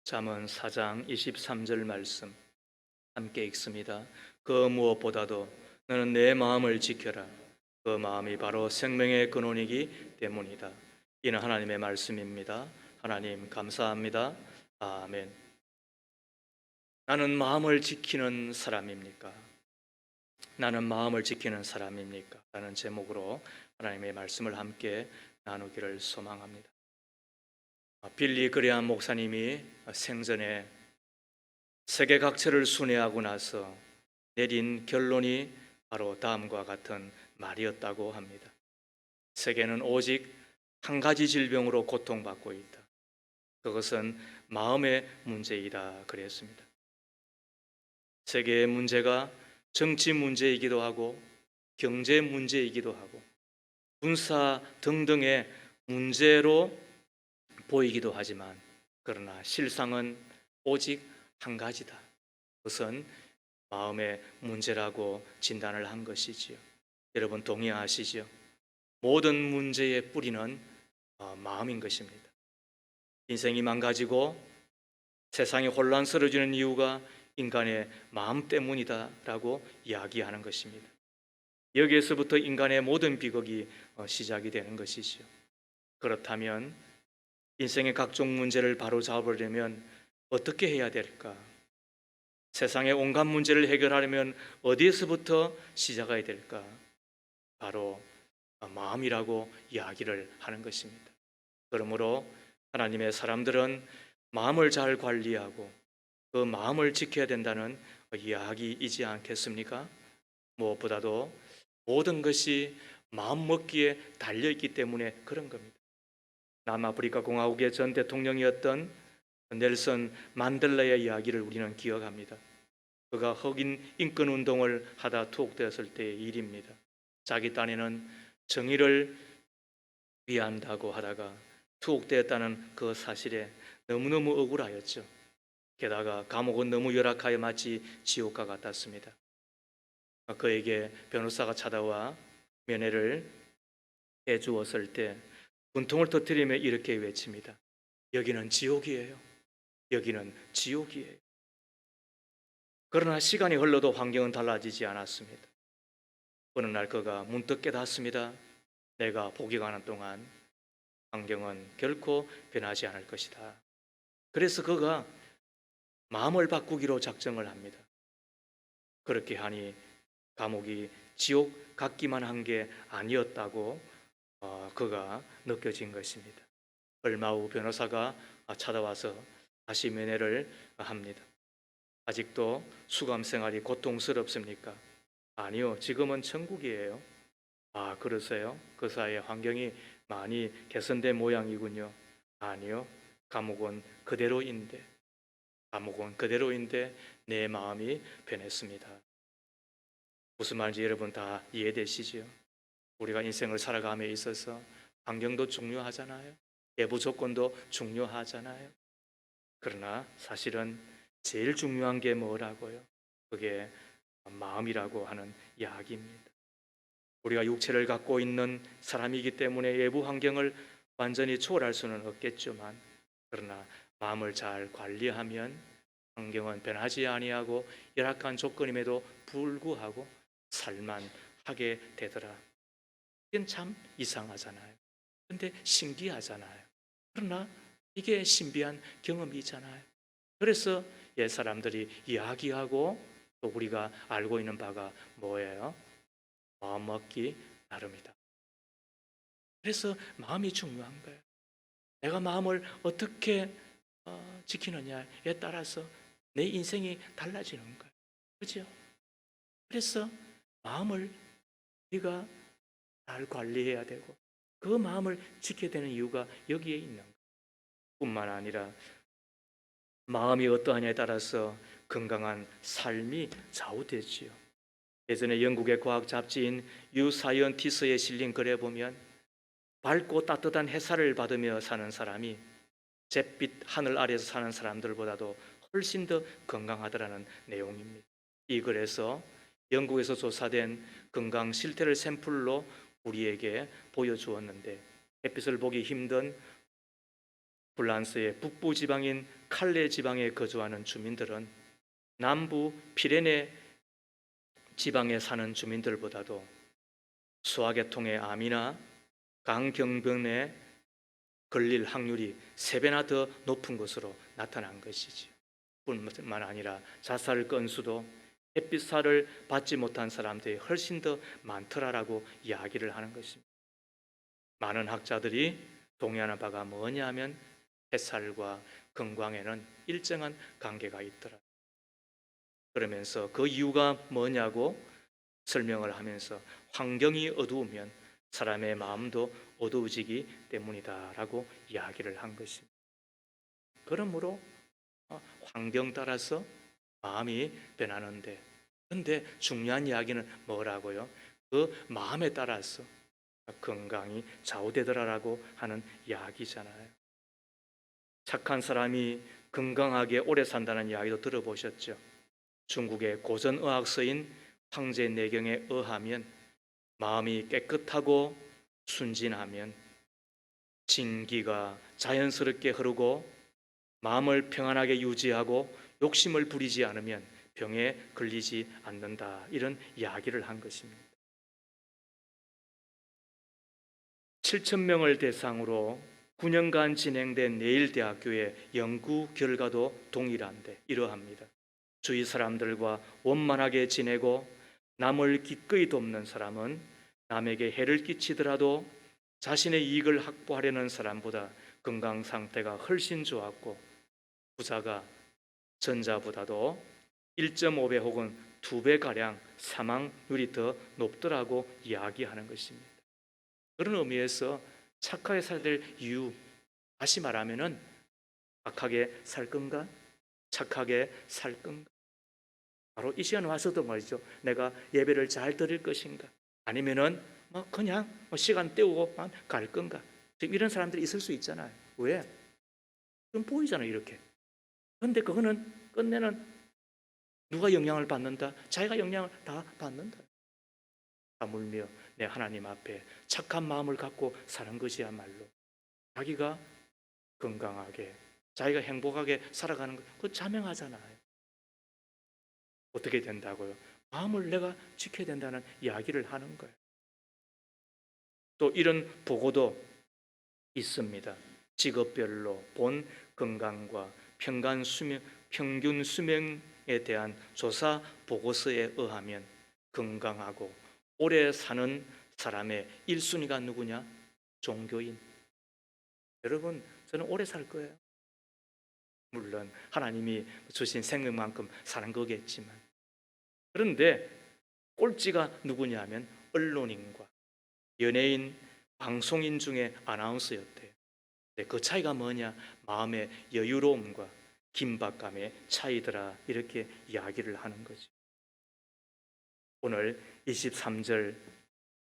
잠언 4장 23절 말씀 함께 읽습니다. 그 무엇보다도 너는 내 마음을 지켜라. 그 마음이 바로 생명의 근원이기 때문이다. 이는 하나님의 말씀입니다. 하나님 감사합니다. 아멘. 나는 마음을 지키는 사람입니까? 나는 마음을 지키는 사람입니까? 라는 제목으로 하나님의 말씀을 함께 나누기를 소망합니다. 빌리 그레함 목사님이 생전에 세계 각처를 순회하고 나서 내린 결론이 바로 다음과 같은 말이었다고 합니다. 세계는 오직 한 가지 질병으로 고통받고 있다. 그것은 마음의 문제이다 그랬습니다. 세계의 문제가 정치 문제이기도 하고 경제 문제이기도 하고 군사 등등의 문제로 보이기도 하지만 그러나 실상은 오직 한 가지다. 그것은 마음의 문제라고 진단을 한 것이지요. 여러분 동의하시죠? 모든 문제의 뿌리는 마음인 것입니다. 인생이 망가지고 세상이 혼란스러워지는 이유가 인간의 마음 때문이다라고 이야기하는 것입니다. 여기에서부터 인간의 모든 비극이 시작이 되는 것이죠. 그렇다면 인생의 각종 문제를 바로잡으려면 어떻게 해야 될까? 세상의 온갖 문제를 해결하려면 어디에서부터 시작해야 될까? 바로 마음이라고 이야기를 하는 것입니다. 그러므로 하나님의 사람들은 마음을 잘 관리하고 그 마음을 지켜야 된다는 이야기이지 않겠습니까? 무엇보다도 모든 것이 마음 먹기에 달려있기 때문에 그런 겁니다. 남아프리카 공화국의 전 대통령이었던 넬슨 만델라의 이야기를 우리는 기억합니다. 그가 흑인 인권 운동을 하다 투옥되었을 때의 일입니다. 자기 딴에는 정의를 위한다고 하다가 투옥되었다는 그 사실에 너무너무 억울하였죠. 게다가 감옥은 너무 열악하여 마치 지옥과 같았습니다. 그에게 변호사가 찾아와 면회를 해주었을 때 분통을 터뜨리며 이렇게 외칩니다. 여기는 지옥이에요. 여기는 지옥이에요. 그러나 시간이 흘러도 환경은 달라지지 않았습니다. 어느 날 그가 문득 깨닫습니다. 내가 복역하는 동안 환경은 결코 변하지 않을 것이다. 그래서 그가 마음을 바꾸기로 작정을 합니다. 그렇게 하니 감옥이 지옥 같기만 한 게 아니었다고 그가 느껴진 것입니다. 얼마 후 변호사가 찾아와서 다시 면회를 합니다. 아직도 수감 생활이 고통스럽습니까? 아니요, 지금은 천국이에요. 아, 그러세요? 그 사이에 환경이 많이 개선된 모양이군요. 아니요, 감옥은 그대로인데 내 마음이 변했습니다. 무슨 말인지 여러분 다 이해되시죠? 우리가 인생을 살아감에 있어서 환경도 중요하잖아요. 외부 조건도 중요하잖아요. 그러나 사실은 제일 중요한 게 뭐라고요? 그게 마음이라고 하는 이야기입니다. 우리가 육체를 갖고 있는 사람이기 때문에 외부 환경을 완전히 초월할 수는 없겠지만 그러나 마음을 잘 관리하면 환경은 변하지 아니하고 열악한 조건임에도 불구하고 살만하게 되더라. 이건 참 이상하잖아요. 근데 신기하잖아요. 그러나 이게 신비한 경험이잖아요. 그래서 옛 사람들이 이야기하고 또 우리가 알고 있는 바가 뭐예요? 마음 먹기 나름이다. 그래서 마음이 중요한 거예요. 내가 마음을 어떻게 지키느냐에 따라서 내 인생이 달라지는 거예요. 그렇죠? 그래서 마음을 우리가 잘 관리해야 되고 그 마음을 지켜야 되는 이유가 여기에 있는 거예요. 뿐만 아니라 마음이 어떠하냐에 따라서 건강한 삶이 좌우되지요. 예전에 영국의 과학 잡지인 뉴 사이언티스트에 실린 글에 보면 밝고 따뜻한 햇살을 받으며 사는 사람이 잿빛 하늘 아래에서 사는 사람들보다도 훨씬 더 건강하더라는 내용입니다. 이 글에서 영국에서 조사된 건강 실태를 샘플로 우리에게 보여주었는데 햇빛을 보기 힘든 프랑스의 북부 지방인 칼레 지방에 거주하는 주민들은 남부 피레네 지방에 사는 주민들보다도 소화계통의 암이나 강경변에 걸릴 확률이 3배나 더 높은 것으로 나타난 것이지요. 뿐만 아니라 자살 건수도 햇빛살을 받지 못한 사람들이 훨씬 더 많더라라고 이야기를 하는 것입니다. 많은 학자들이 동의하는 바가 뭐냐 하면 햇살과 건강에는 일정한 관계가 있더라. 그러면서 그 이유가 뭐냐고 설명을 하면서 환경이 어두우면 사람의 마음도 어두워지기 때문이다라고 이야기를 한 것입니다. 그러므로 환경 따라서 마음이 변하는데, 근데 중요한 이야기는 뭐라고요? 그 마음에 따라서 건강이 좌우되더라라고 하는 이야기잖아요. 착한 사람이 건강하게 오래 산다는 이야기도 들어보셨죠? 중국의 고전의학서인 황제내경에 의하면 마음이 깨끗하고 순진하면 진기가 자연스럽게 흐르고 마음을 평안하게 유지하고 욕심을 부리지 않으면 병에 걸리지 않는다, 이런 이야기를 한 것입니다. 7,000명을 대상으로 9년간 진행된 예일대학교의 연구 결과도 동일한데 이러합니다. 주위 사람들과 원만하게 지내고 남을 기꺼이 돕는 사람은 남에게 해를 끼치더라도 자신의 이익을 확보하려는 사람보다 건강 상태가 훨씬 좋았고, 부자가 전자보다도 1.5배 혹은 2배가량 사망률이 더 높더라고 이야기하는 것입니다. 그런 의미에서 착하게 살아야 될 이유, 다시 말하면은 악하게 살 건가? 착하게 살 건가? 바로 이 시간 와서도 말이죠. 내가 예배를 잘 드릴 것인가? 아니면은 그냥 시간 때우고만 갈 건가? 지금 이런 사람들이 있을 수 있잖아요. 왜? 좀 보이잖아요, 이렇게. 그런데 그거는 끝내는 누가 영향을 받는다? 자기가 영향을 다 받는다. 하물며 내 하나님 앞에 착한 마음을 갖고 사는 것이야말로 자기가 건강하게, 자기가 행복하게 살아가는 것, 그거 자명하잖아요. 어떻게 된다고요? 마음을 내가 지켜야 된다는 이야기를 하는 거예요. 또 이런 보고도 있습니다. 직업별로 본 건강과 평균 수명에 대한 조사 보고서에 의하면 건강하고 오래 사는 사람의 1순위가 누구냐? 종교인. 여러분, 저는 오래 살 거예요. 물론 하나님이 주신 생명만큼 사는 거겠지만, 그런데 꼴찌가 누구냐면 언론인과 연예인, 방송인 중에 아나운서였대요. 그 차이가 뭐냐? 마음의 여유로움과 긴박감의 차이더라, 이렇게 이야기를 하는 거죠. 오늘 23절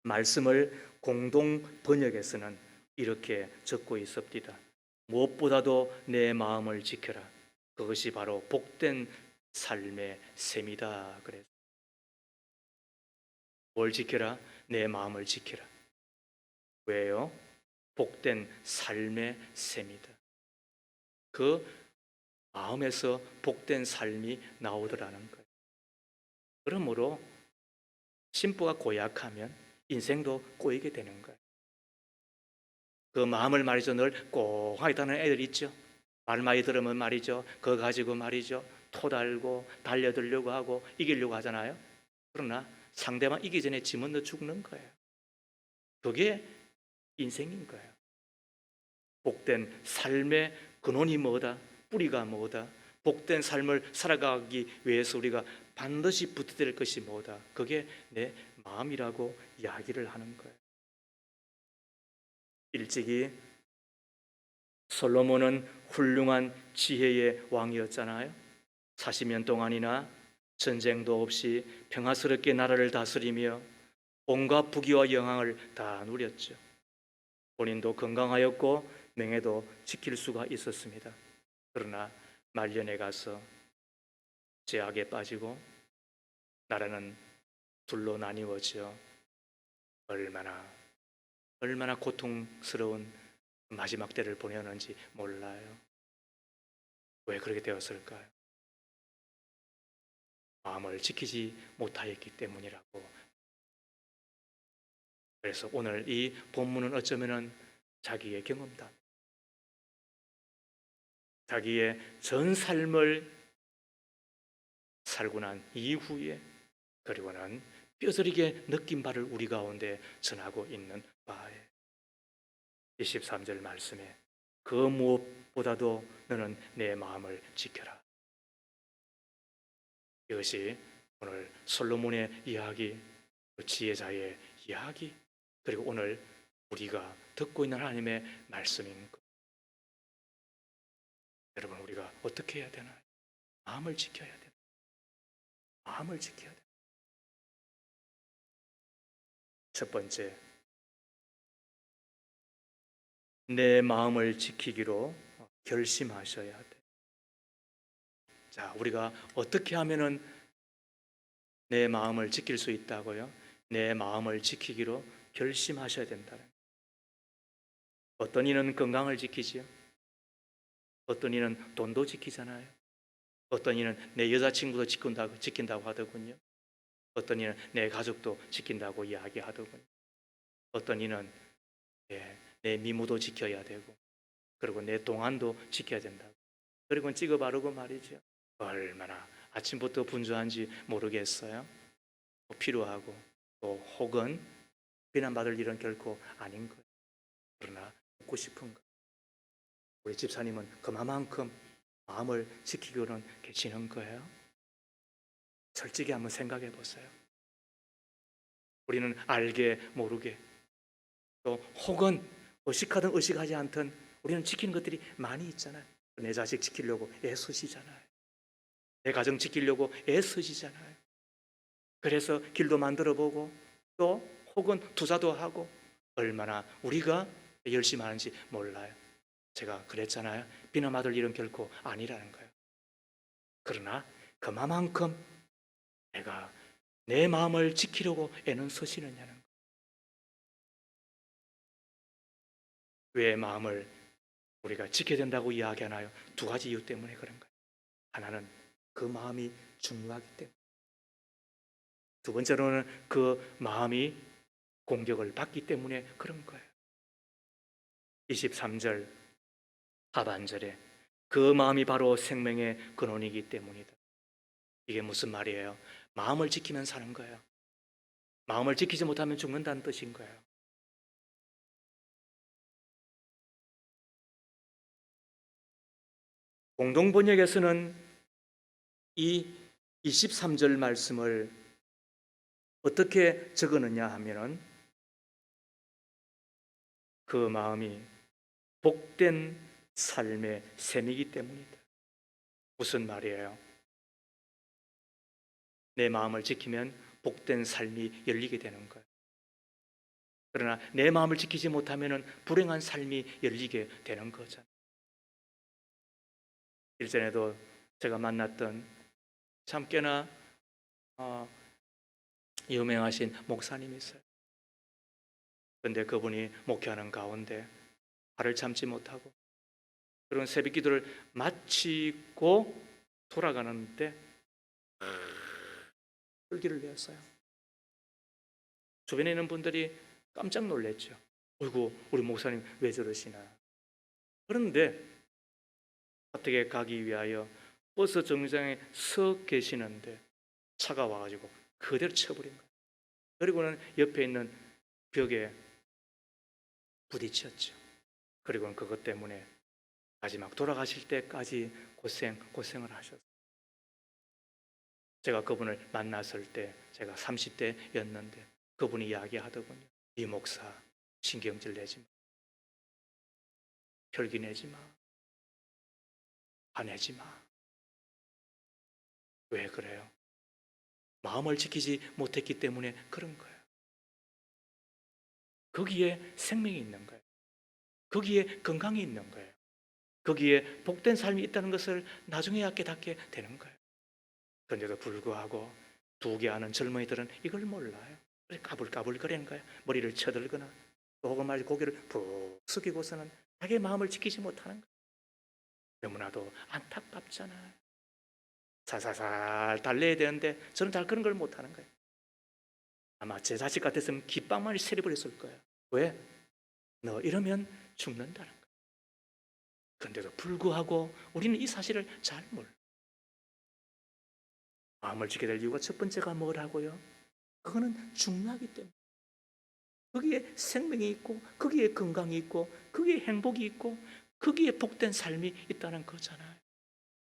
말씀을 공동 번역에서는 이렇게 적고 있습니다. 무엇보다도 내 마음을 지켜라. 그것이 바로 복된 삶의 셈이다. 그래서 뭘 지켜라? 내 마음을 지켜라. 왜요? 복된 삶의 셈이다. 그 마음에서 복된 삶이 나오더라는 거예요. 그러므로 심보가 고약하면 인생도 꼬이게 되는 거예요. 그 마음을 말이죠, 늘 꼭 하겠다는 애들 있죠. 말 많이 들으면 말이죠, 그거 가지고 말이죠, 토달고 달려들려고 하고 이기려고 하잖아요. 그러나 상대방 이기 전에 지 먼저 죽는 거예요. 그게 인생인 거예요. 복된 삶의 근원이 뭐다? 뿌리가 뭐다? 복된 삶을 살아가기 위해서 우리가 반드시 붙어야 될 것이 뭐다? 그게 내 마음이라고 이야기를 하는 거예요. 일찍이 솔로몬은 훌륭한 지혜의 왕이었잖아요. 40년 동안이나 전쟁도 없이 평화스럽게 나라를 다스리며 온갖 부귀와 영광을 다 누렸죠. 본인도 건강하였고 명예도 지킬 수가 있었습니다. 그러나 말년에 가서 죄악에 빠지고 나라는 둘로 나뉘어져 얼마나 고통스러운 마지막 때를 보내었는지 몰라요. 왜 그렇게 되었을까요? 마음을 지키지 못하였기 때문이라고. 그래서 오늘 이 본문은 어쩌면은 자기의 경험담, 자기의 전 삶을 살고 난 이후에, 그리고는 뼈저리게 느낀 바를 우리 가운데 전하고 있는 바에 23절 말씀에 그 무엇보다도 너는 내 마음을 지켜라. 이것이 오늘 솔로몬의 이야기, 그 지혜자의 이야기, 그리고 오늘 우리가 듣고 있는 하나님의 말씀인 것. 여러분, 우리가 어떻게 해야 되나요? 마음을 지켜야 돼요. 마음을 지켜야 돼요. 첫 번째, 내 마음을 지키기로 결심하셔야 돼. 자, 우리가 어떻게 하면은 내 마음을 지킬 수 있다고요? 내 마음을 지키기로 결심하셔야 된다는. 어떤 이는 건강을 지키지요. 어떤 이는 돈도 지키잖아요. 어떤 이는 내 여자친구도 지킨다고 하더군요. 어떤 이는 내 가족도 지킨다고 이야기하더군요. 어떤 이는 내 미모도 지켜야 되고, 그리고 내 동안도 지켜야 된다고. 그리고 찍어 바르고 말이죠. 얼마나 아침부터 분주한지 모르겠어요. 필요하고 또 혹은 비난받을 일은 결코 아닌 거예요. 그러나 묻고 싶은 거. 우리 집사님은 그만큼 마음을 지키고는 계시는 거예요. 솔직히 한번 생각해 보세요. 우리는 알게 모르게 또 혹은 의식하든 의식하지 않든 우리는 지키는 것들이 많이 있잖아요. 내 자식 지키려고 애쓰시잖아요. 내 가정 지키려고 애쓰시잖아요. 그래서 길도 만들어 보고 또 혹은 투자도 하고 얼마나 우리가 열심히 하는지 몰라요. 제가 그랬잖아요. 비난받을 일은 결코 아니라는 거예요. 그러나 그만큼 내가 내 마음을 지키려고 애는 쓰시느냐는 거예요. 왜 마음을 우리가 지켜야 된다고 이야기하나요? 두 가지 이유 때문에 그런 거예요. 하나는 그 마음이 중요하기 때문에, 두 번째로는 그 마음이 공격을 받기 때문에 그런 거예요. 23절 하반절에 그 마음이 바로 생명의 근원이기 때문이다. 이게 무슨 말이에요? 마음을 지키면 사는 거예요. 마음을 지키지 못하면 죽는다는 뜻인 거예요. 공동번역에서는 이 23절 말씀을 어떻게 적었느냐 하면은 그 마음이 복된 삶의 셈이기 때문이다. 무슨 말이에요? 내 마음을 지키면 복된 삶이 열리게 되는 거예요. 그러나 내 마음을 지키지 못하면 불행한 삶이 열리게 되는 거잖아요. 일전에도 제가 만났던 참 꽤나 유명하신 목사님이 있어요. 그런데 그분이 목회하는 가운데 화를 참지 못하고 그런 새벽 기도를 마치고 돌아가는데 혈기를 내었어요. 주변에 있는 분들이 깜짝 놀랐죠. 어이구, 우리 목사님 왜 저러시나. 그런데 어떻게 가기 위하여 버스 정류장에 서 계시는데 차가 와가지고 그대로 쳐버린 거예요. 그리고는 옆에 있는 벽에 부딪혔죠. 그리고는 그것 때문에 마지막 돌아가실 때까지 고생을 하셨어요. 제가 그분을 만났을 때 제가 30대였는데 그분이 이야기하더군요. 이 목사 신경질 내지 마. 혈기 내지 마. 화내지 마. 왜 그래요? 마음을 지키지 못했기 때문에 그런 거예요. 거기에 생명이 있는 거예요. 거기에 건강이 있는 거예요. 거기에 복된 삶이 있다는 것을 나중에야 깨닫게 되는 거예요. 그런데도 불구하고 두게 하는 젊은이들은 이걸 몰라요. 까불까불 거리는 거예요. 머리를 쳐들거나 또 혹은 말이 고개를 푹 숙이고서는 자기의 마음을 지키지 못하는 거예요. 너무나도 안타깝잖아요. 살살살 달래야 되는데 저는 잘 그런 걸 못하는 거예요. 아마 제 자식 같았으면 깃방망이 세려버렸을 거예요. 왜? 너 이러면 죽는다는 거예요. 그런데도 불구하고 우리는 이 사실을 잘 몰라요. 마음을 지켜야 될 이유가 첫 번째가 뭐라고요? 그거는 중요하기 때문에. 거기에 생명이 있고 거기에 건강이 있고 거기에 행복이 있고 거기에 복된 삶이 있다는 거잖아요.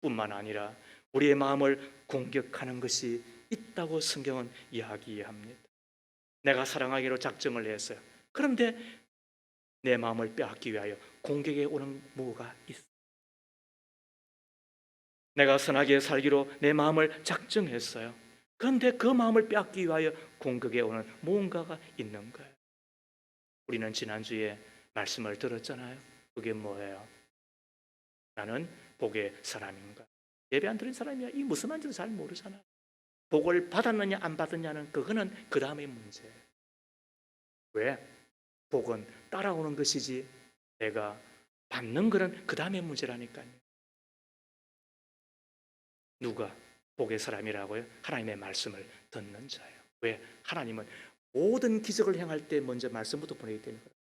뿐만 아니라 우리의 마음을 공격하는 것이 있다고 성경은 이야기합니다. 내가 사랑하기로 작정을 했어요. 그런데 내 마음을 빼앗기 위하여 공격에 오는 뭐가 있어. 내가 선하게 살기로 내 마음을 작정했어요. 그런데 그 마음을 빼앗기 위하여 공격에 오는 무언가가 있는 거예요. 우리는 지난주에 말씀을 들었잖아요. 그게 뭐예요? 나는 복의 사람인가? 예배 안 드린 사람이야. 이 무슨 말인지도 잘 모르잖아요. 복을 받았느냐 안 받았냐는 그거는 그 다음의 문제예요. 왜? 복은 따라오는 것이지 내가 받는 것은 그 다음의 문제라니까요. 누가 복의 사람이라고요? 하나님의 말씀을 듣는 자예요. 왜? 하나님은 모든 기적을 행할 때 먼저 말씀부터 보내기 때문에 그래요.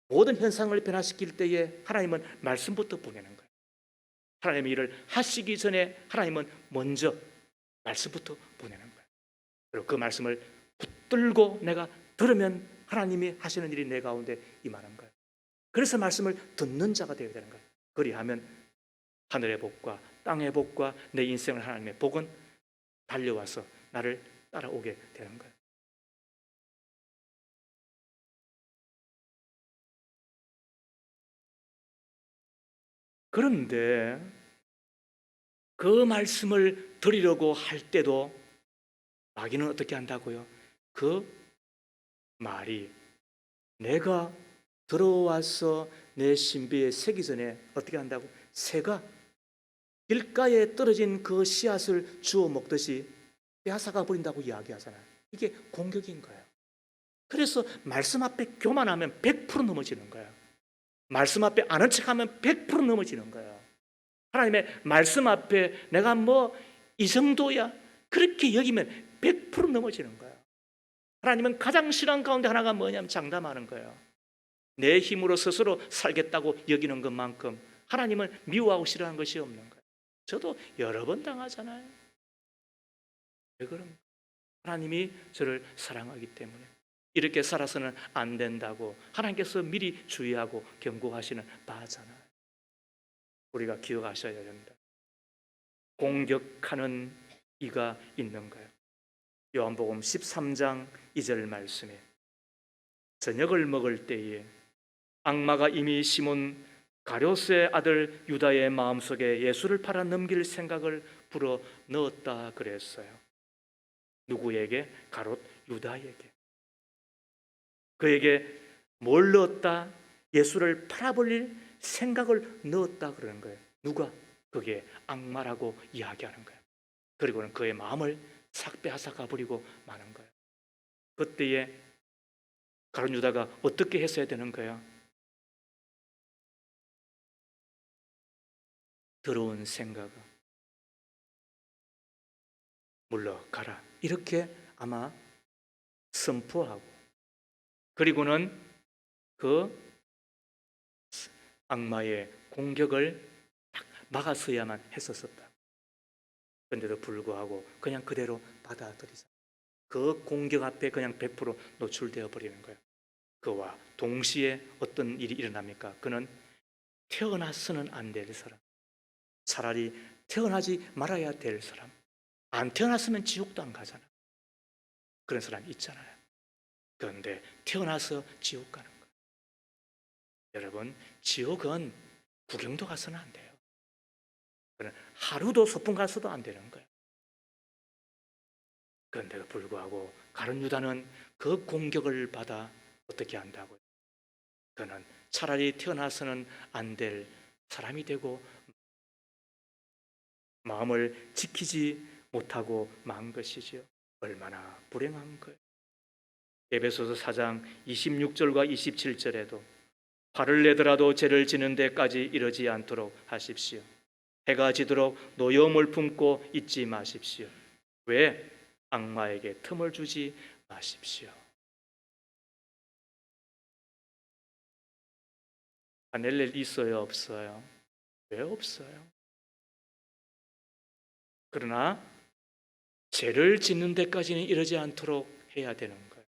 모든 현상을 변화시킬 때에 하나님은 말씀부터 보내는 거예요. 하나님의 일을 하시기 전에 하나님은 먼저 말씀부터 보내는 거예요. 그리고 그 말씀을 붙들고 내가 들으면 하나님이 하시는 일이 내 가운데 임하는 거예요. 그래서 말씀을 듣는 자가 되어야 되는 거예요. 그리하면 하늘의 복과 땅의 복과 내 인생을 하나님의 복은 달려와서 나를 따라오게 되는 거예요. 그런데 그 말씀을 드리려고 할 때도 마귀는 어떻게 한다고요? 그 말이 내가 들어와서 내 신비에 새기 전에 어떻게 한다고? 새가 길가에 떨어진 그 씨앗을 주워 먹듯이 빼앗아가 버린다고 이야기하잖아요. 이게 공격인 거예요. 그래서 말씀 앞에 교만하면 100% 넘어지는 거예요. 말씀 앞에 아는 척하면 100% 넘어지는 거예요. 하나님의 말씀 앞에 내가 뭐 이 정도야 그렇게 여기면 100% 넘어지는 거예요. 하나님은 가장 싫어하는 가운데 하나가 뭐냐면 장담하는 거예요. 내 힘으로 스스로 살겠다고 여기는 것만큼 하나님은 미워하고 싫어하는 것이 없는 거예요. 저도 여러 번 당하잖아요. 왜 그런가? 하나님이 저를 사랑하기 때문에 이렇게 살아서는 안 된다고 하나님께서 미리 주의하고 경고하시는 바잖아요. 우리가 기억하셔야 됩니다. 공격하는 이가 있는 거예요. 요한복음 13장 2절 말씀에 저녁을 먹을 때에 악마가 이미 시몬 가룟의 아들 유다의 마음속에 예수를 팔아 넘길 생각을 불어 넣었다 그랬어요. 누구에게? 가롯 유다에게. 그에게 뭘 넣었다? 예수를 팔아버릴 생각을 넣었다 그러는 거예요. 누가? 그게 악마라고 이야기하는 거예요. 그리고는 그의 마음을 싹 빼앗아 가버리고 마는 거예요. 그때에 가룟 유다가 어떻게 했어야 되는 거예요? 더러운 생각아 물러가라 이렇게 아마 선포하고 그리고는 그 악마의 공격을 딱 막았어야만 했었다. 그런데도 불구하고 그냥 그대로 받아들이자. 그 공격 앞에 그냥 100% 노출되어 버리는 거예요. 그와 동시에 어떤 일이 일어납니까? 그는 태어나서는 안 될 사람, 차라리 태어나지 말아야 될 사람, 안 태어났으면 지옥도 안 가잖아. 그런 사람이 있잖아요. 그런데 태어나서 지옥 가는 거예요. 여러분, 지옥은 구경도 가서는 안 돼요. 하루도 소풍 가서도 안 되는 거예요. 그런데도 불구하고 가룟 유다는 그 공격을 받아 어떻게 한다고요? 그는 차라리 태어나서는 안 될 사람이 되고 마음을 지키지 못하고 만 것이지요. 얼마나 불행한 거예요. 에베소서 4장 26절과 27절에도 화를 내더라도 죄를 지는 데까지 이르지 않도록 하십시오. 해가 지도록 노여움을 품고 있지 마십시오. 왜? 악마에게 틈을 주지 마십시오. 화낼 일 있어요, 없어요? 왜 없어요? 그러나 죄를 짓는 데까지는 이르지 않도록 해야 되는 거예요.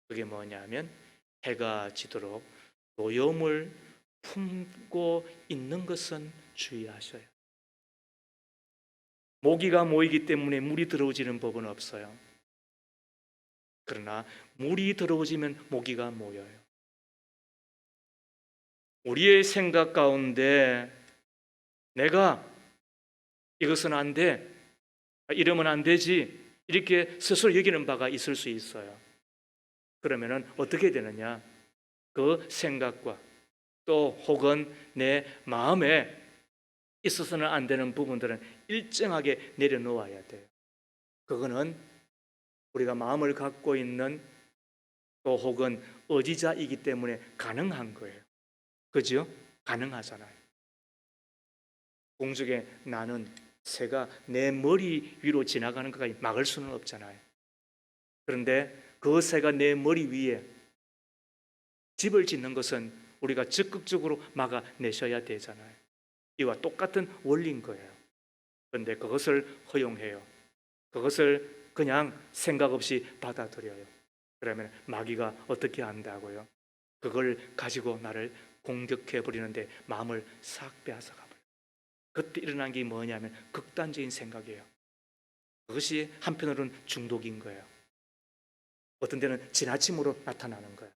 그게 뭐냐면 해가 지도록 노여움을 품고 있는 것은 주의하셔요. 모기가 모이기 때문에 물이 들어오지는 법은 없어요. 그러나 물이 들어오지면 모기가 모여요. 우리의 생각 가운데 내가 이것은 안 돼, 이러면 안 되지, 이렇게 스스로 여기는 바가 있을 수 있어요. 그러면은 어떻게 되느냐? 그 생각과 또 혹은 내 마음에 있어서는 안 되는 부분들은 일정하게 내려놓아야 돼요. 그거는 우리가 마음을 갖고 있는 또 혹은 의지자이기 때문에 가능한 거예요. 그죠? 가능하잖아요. 공중에 나는 새가 내 머리 위로 지나가는 것까지 막을 수는 없잖아요. 그런데 그 새가 내 머리 위에 집을 짓는 것은 우리가 적극적으로 막아내셔야 되잖아요. 이와 똑같은 원리인 거예요. 그런데 그것을 허용해요. 그것을 그냥 생각 없이 받아들여요. 그러면 마귀가 어떻게 한다고요? 그걸 가지고 나를 공격해 버리는데 마음을 싹 빼앗아 가버려요. 그때 일어난 게 뭐냐면 극단적인 생각이에요. 그것이 한편으로는 중독인 거예요. 어떤 때는 지나침으로 나타나는 거예요.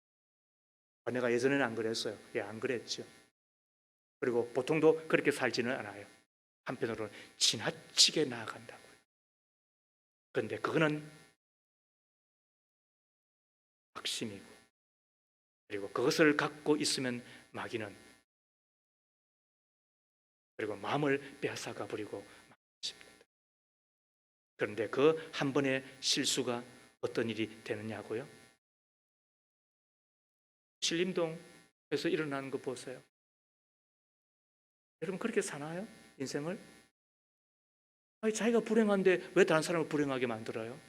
내가 예전에는 안 그랬어요. 예, 안 그랬죠. 그리고 보통도 그렇게 살지는 않아요. 한편으로는 지나치게 나아간다고요. 그런데 그거는 확신이고, 그리고 그것을 갖고 있으면 마귀는 그리고 마음을 빼앗아가 버리고 싶습니다. 그런데 그 한 번의 실수가 어떤 일이 되느냐고요? 신림동에서 일어나는 거 보세요. 여러분 그렇게 사나요? 인생을? 아니, 자기가 불행한데 왜 다른 사람을 불행하게 만들어요?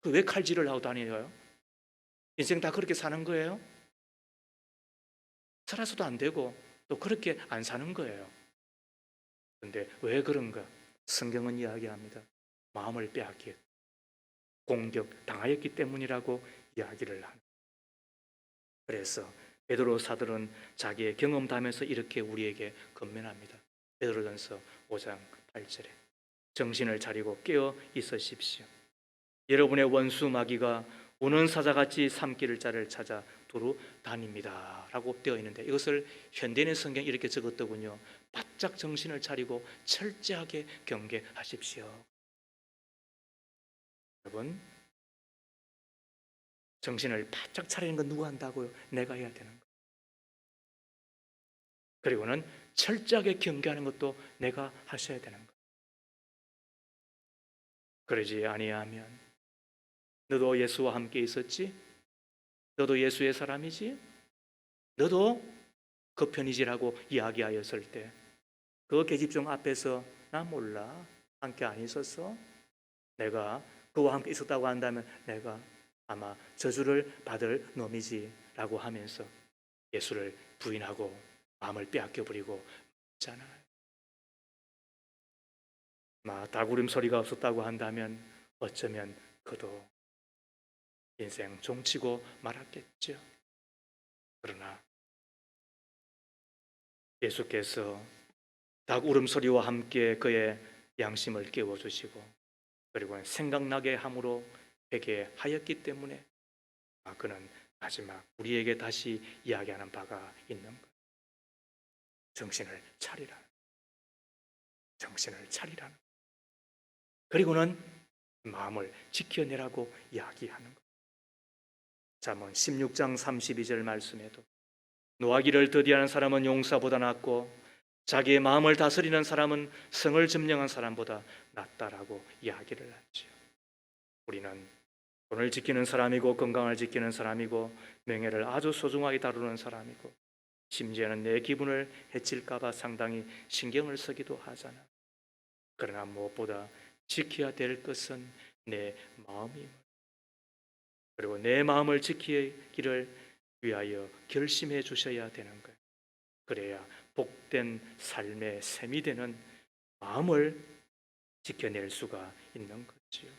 그 왜 칼질을 하고 다녀요? 인생 다 그렇게 사는 거예요? 살아서도 안 되고 또 그렇게 안 사는 거예요. 그런데 왜 그런가? 성경은 이야기합니다. 마음을 빼앗기 공격 당하였기 때문이라고 이야기를 하는. 그래서 베드로 사도는 자기의 경험담에서 이렇게 우리에게 권면합니다. 베드로전서 5장 8절에 정신을 차리고 깨어 있으십시오. 여러분의 원수 마귀가 우는 사자같이 삼킬 자를 찾아 두루 다닙니다 라고 되어 있는데 이것을 현대인의 성경에 이렇게 적었더군요. 바짝 정신을 차리고 철저하게 경계하십시오. 여러분, 정신을 바짝 차리는 건 누가 한다고요? 내가 해야 되는 거예요. 그리고는 철저하게 경계하는 것도 내가 하셔야 되는 거예요. 그러지 아니하면 너도 예수와 함께 있었지? 너도 예수의 사람이지? 너도 그 편이지라고 이야기하였을 때 그 계집종 앞에서 나 몰라, 함께 안 있었어? 내가 그와 함께 있었다고 한다면 내가 아마 저주를 받을 놈이지 라고 하면서 예수를 부인하고 마음을 빼앗겨버리고 있잖아요. 다구림 소리가 없었다고 한다면 어쩌면 그도 인생 종치고 말았겠죠. 그러나 예수께서 닭 울음소리와 함께 그의 양심을 깨워주시고 그리고 생각나게 함으로 회개하였기 때문에 그는 마지막 우리에게 다시 이야기하는 바가 있는 것. 정신을 차리라. 정신을 차리라. 그리고는 마음을 지켜내라고 이야기하는 것. 잠언 16장 32절 말씀에도 노하기를 더디하는 사람은 용사보다 낫고 자기의 마음을 다스리는 사람은 성을 점령한 사람보다 낫다라고 이야기를 하죠. 우리는 돈을 지키는 사람이고 건강을 지키는 사람이고 명예를 아주 소중하게 다루는 사람이고 심지어는 내 기분을 해칠까 봐 상당히 신경을 쓰기도 하잖아. 그러나 무엇보다 지켜야 될 것은 내 마음임. 그리고 내 마음을 지키기를 위하여 결심해 주셔야 되는 거예요. 그래야 복된 삶의 셈이 되는 마음을 지켜낼 수가 있는 거지요.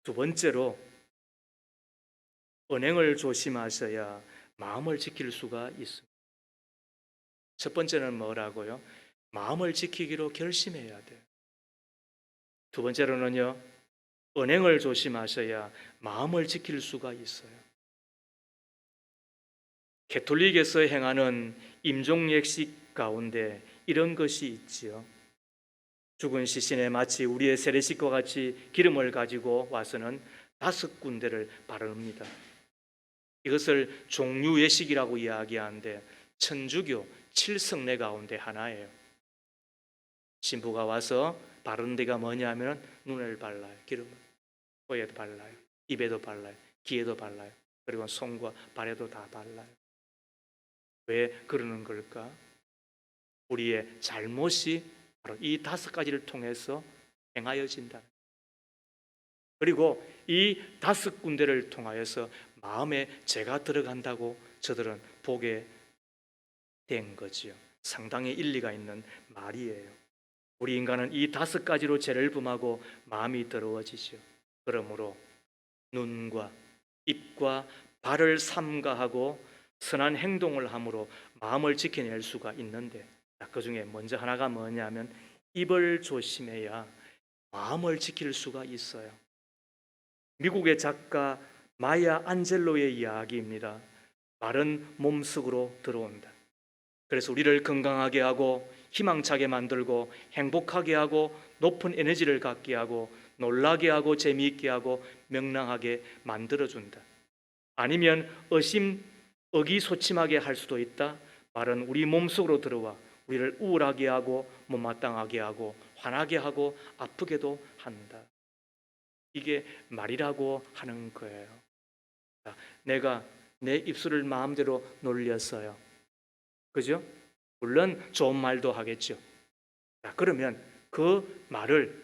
두 번째로, 언행을 조심하셔야 마음을 지킬 수가 있습니다. 첫 번째는 뭐라고요? 마음을 지키기로 결심해야 돼요. 두 번째로는요, 언행을 조심하셔야 마음을 지킬 수가 있어요. 가톨릭에서 행하는 임종례식 가운데 이런 것이 있지요. 죽은 시신에 마치 우리의 세례식과 같이 기름을 가지고 와서는 5군데를 바릅니다. 이것을 종류예식이라고 이야기하는데 천주교 7성례 가운데 하나예요. 신부가 와서 바르는 데가 뭐냐면 눈을 발라요. 기름을. 코에도 발라요. 입에도 발라요. 귀에도 발라요. 그리고 손과 발에도 다 발라요. 왜 그러는 걸까? 우리의 잘못이 바로 이 5가지를 통해서 행하여진다. 그리고 이 5군데를 통하여서 마음에 죄가 들어간다고 저들은 보게 된 거지요. 상당히 일리가 있는 말이에요. 우리 인간은 이 5가지로 죄를 범하고 마음이 더러워지죠. 그러므로 눈과 입과 발을 삼가하고 선한 행동을 함으로 마음을 지켜낼 수가 있는데, 그 중에 먼저 하나가 뭐냐면 입을 조심해야 마음을 지킬 수가 있어요. 미국의 작가 마야 안젤로의 이야기입니다. 말은 몸속으로 들어온다. 그래서 우리를 건강하게 하고 희망차게 만들고 행복하게 하고 높은 에너지를 갖게 하고 놀라게 하고 재미있게 하고 명랑하게 만들어준다. 아니면 의기소침하게 할 수도 있다. 말은 우리 몸속으로 들어와 우리를 우울하게 하고 못마땅하게 하고 화나게 하고 아프게도 한다. 이게 말이라고 하는 거예요. 내가 내 입술을 마음대로 놀렸어요. 그죠? 물론 좋은 말도 하겠죠. 그러면 그 말을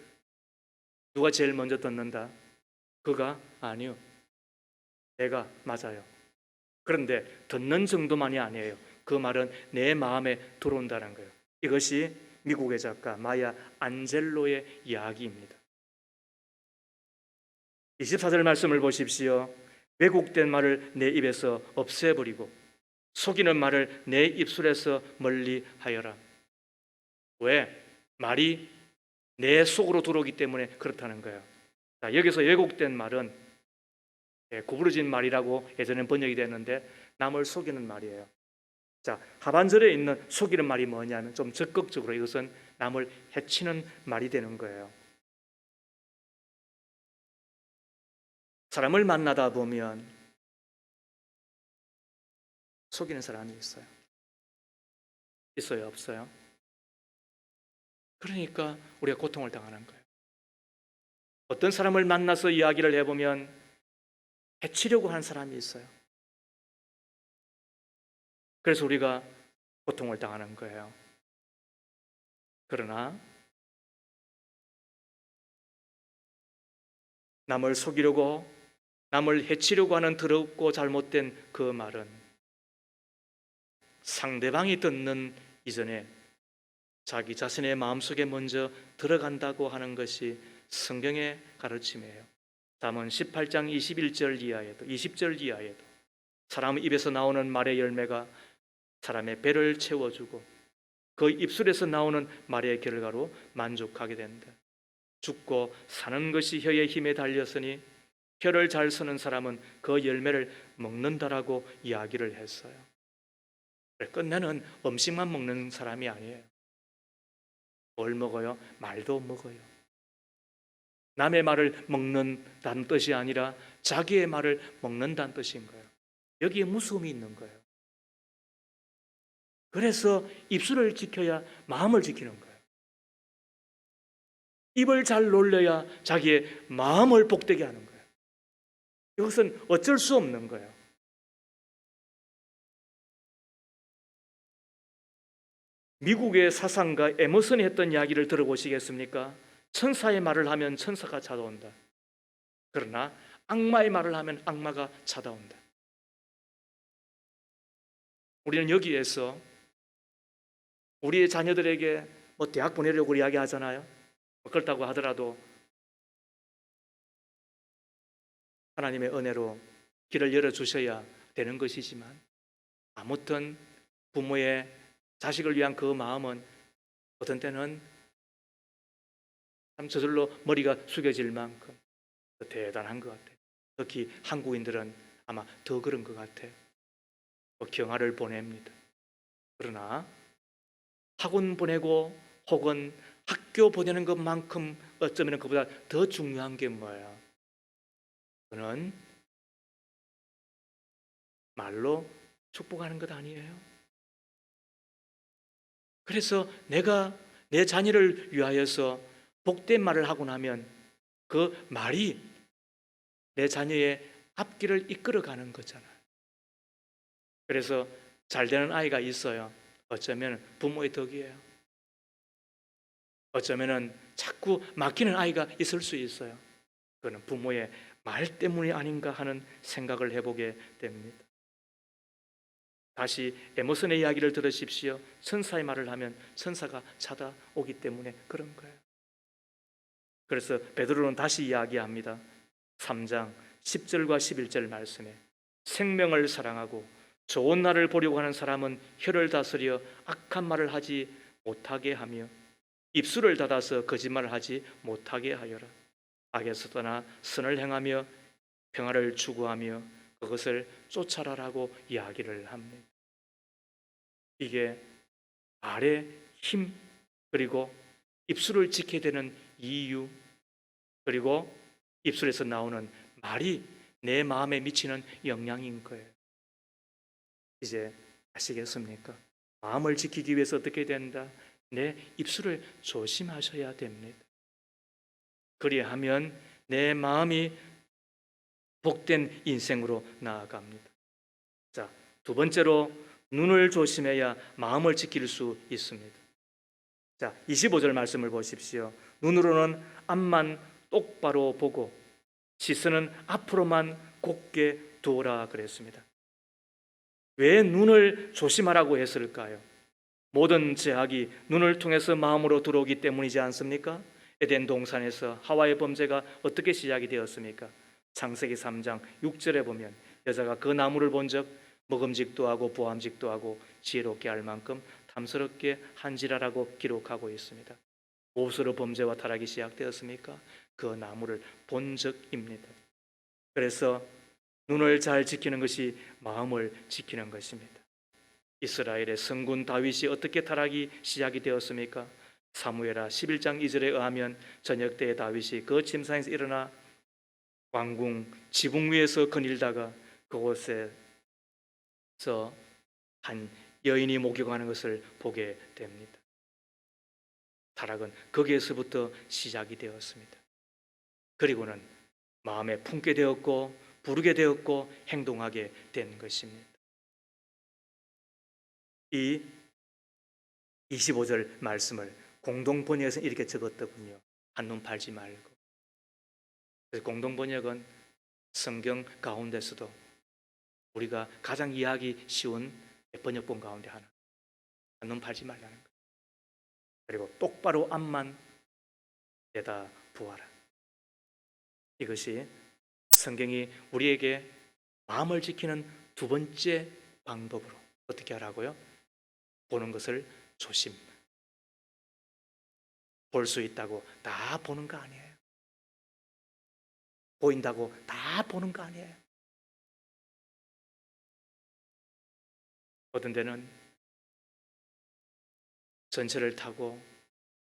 누가 제일 먼저 듣는다? 그가? 아니요. 내가 맞아요. 그런데 듣는 정도만이 아니에요. 그 말은 내 마음에 들어온다는 거예요. 이것이 미국의 작가 마야 안젤로의 이야기입니다. 24절 말씀을 보십시오. 왜곡된 말을 내 입에서 없애버리고 속이는 말을 내 입술에서 멀리 하여라. 왜? 말이 내 속으로 들어오기 때문에 그렇다는 거예요. 자, 여기서 왜곡된 말은 구부러진 말이라고 예전엔 번역이 됐는데 남을 속이는 말이에요. 자, 하반절에 있는 속이는 말이 뭐냐면 좀 적극적으로 이것은 남을 해치는 말이 되는 거예요. 사람을 만나다 보면 속이는 사람이 있어요. 있어요, 없어요? 그러니까 우리가 고통을 당하는 거예요. 어떤 사람을 만나서 이야기를 해보면 해치려고 하는 사람이 있어요. 그래서 우리가 고통을 당하는 거예요. 그러나 남을 속이려고 남을 해치려고 하는 더럽고 잘못된 그 말은 상대방이 듣는 이전에 자기 자신의 마음속에 먼저 들어간다고 하는 것이 성경의 가르침이에요. 잠언 18장 21절 이하에도 20절 이하에도 사람 입에서 나오는 말의 열매가 사람의 배를 채워주고 그 입술에서 나오는 말의 결과로 만족하게 된다. 죽고 사는 것이 혀의 힘에 달렸으니 혀를 잘 쓰는 사람은 그 열매를 먹는다라고 이야기를 했어요. 끝내는 음식만 먹는 사람이 아니에요. 뭘 먹어요? 말도 먹어요. 남의 말을 먹는다는 뜻이 아니라 자기의 말을 먹는다는 뜻인 거예요. 여기에 무서움이 있는 거예요. 그래서 입술을 지켜야 마음을 지키는 거예요. 입을 잘 놀려야 자기의 마음을 복되게 하는 거예요. 이것은 어쩔 수 없는 거예요. 미국의 사상가 에머슨이 했던 이야기를 들어보시겠습니까? 천사의 말을 하면 천사가 찾아온다. 그러나 악마의 말을 하면 악마가 찾아온다. 우리는 여기에서 우리의 자녀들에게 대학 보내려고 이야기하잖아요. 그렇다고 하더라도 하나님의 은혜로 길을 열어주셔야 되는 것이지만, 아무튼 부모의 자식을 위한 그 마음은 어떤 때는 참 저절로 머리가 숙여질 만큼 대단한 것 같아요. 특히 한국인들은 아마 더 그런 것 같아요. 경화를 보냅니다. 그러나 학원 보내고 혹은 학교 보내는 것만큼 어쩌면 그보다 더 중요한 게 뭐예요? 그는 말로 축복하는 것 아니에요? 그래서 내가 내 자녀를 위하여서 복된 말을 하고 나면 그 말이 내 자녀의 앞길을 이끌어가는 거잖아요. 그래서 잘 되는 아이가 있어요. 어쩌면 부모의 덕이에요. 어쩌면 자꾸 막히는 아이가 있을 수 있어요. 그거는 부모의 말 때문이 아닌가 하는 생각을 해보게 됩니다. 다시 에머슨의 이야기를 들으십시오. 천사의 말을 하면 천사가 찾아오기 때문에 그런 거예요. 그래서 베드로는 다시 이야기합니다. 3장 10절과 11절 말씀에 생명을 사랑하고 좋은 날을 보려고 하는 사람은 혀를 다스려 악한 말을 하지 못하게 하며 입술을 닫아서 거짓말을 하지 못하게 하여라. 악에서 떠나 선을 행하며 평화를 추구하며 그것을 쫓아라라고 이야기를 합니다. 이게 말의 힘, 그리고 입술을 지켜야 되는 이유, 그리고 입술에서 나오는 말이 내 마음에 미치는 영향인 거예요. 이제 아시겠습니까? 마음을 지키기 위해서 어떻게 된다? 내 입술을 조심하셔야 됩니다. 그리하면 내 마음이 복된 인생으로 나아갑니다. 자, 두 번째로 눈을 조심해야 마음을 지킬 수 있습니다. 자, 25절 말씀을 보십시오. 눈으로는 앞만 똑바로 보고 시선은 앞으로만 곧게 두어라 그랬습니다. 왜 눈을 조심하라고 했을까요? 모든 제약이 눈을 통해서 마음으로 들어오기 때문이지 않습니까? 에덴 동산에서 하와의 범죄가 어떻게 시작이 되었습니까? 창세기 3장 6절에 보면 여자가 그 나무를 본즉 먹음직도 하고 부함직도 하고 지혜롭게 할 만큼 탐스럽게 한지라라고 기록하고 있습니다. 무엇으로 범죄와 타락이 시작되었습니까? 그 나무를 본 적입니다. 그래서 눈을 잘 지키는 것이 마음을 지키는 것입니다. 이스라엘의 성군 다윗이 어떻게 타락이 시작이 되었습니까? 사무엘하 11장 2절에 의하면 저녁 때에 다윗이 그 침상에서 일어나 왕궁 지붕 위에서 거닐다가 그곳에서 한 여인이 목욕하는 것을 보게 됩니다. 타락은 거기에서부터 시작이 되었습니다. 그리고는 마음에 품게 되었고 부르게 되었고 행동하게 된 것입니다. 이 25절 말씀을 공동번역에서 이렇게 적었더군요. 한눈 팔지 말고. 그래서 공동번역은 성경 가운데서도 우리가 가장 이해하기 쉬운 번역본 가운데 하나. 한눈 팔지 말라는 것. 그리고 똑바로 앞만 내다 보아라. 이것이 성경이 우리에게 마음을 지키는 두 번째 방법으로 어떻게 하라고요? 보는 것을 조심. 볼 수 있다고 다 보는 거 아니에요. 보인다고 다 보는 거 아니에요. 어떤 데는 전철을 타고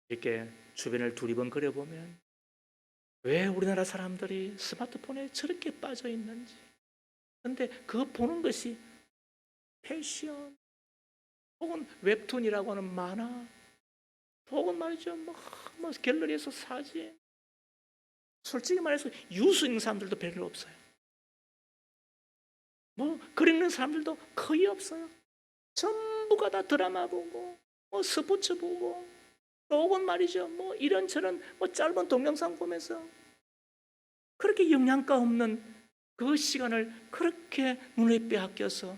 이렇게 주변을 두리번 그려보면 왜 우리나라 사람들이 스마트폰에 저렇게 빠져 있는지. 그런데 그거 보는 것이 패션 혹은 웹툰이라고 하는 만화 혹은 말이죠 뭐 갤러리에서 사진. 솔직히 말해서 유수 있는 사람들도 별로 없어요. 뭐 글 읽는 사람들도 거의 없어요. 전부가 다 드라마 보고 뭐 스포츠 보고 혹은 말이죠, 뭐 이런저런 뭐 짧은 동영상 보면서 그렇게 영양가 없는 그 시간을 그렇게 눈에 빼앗겨서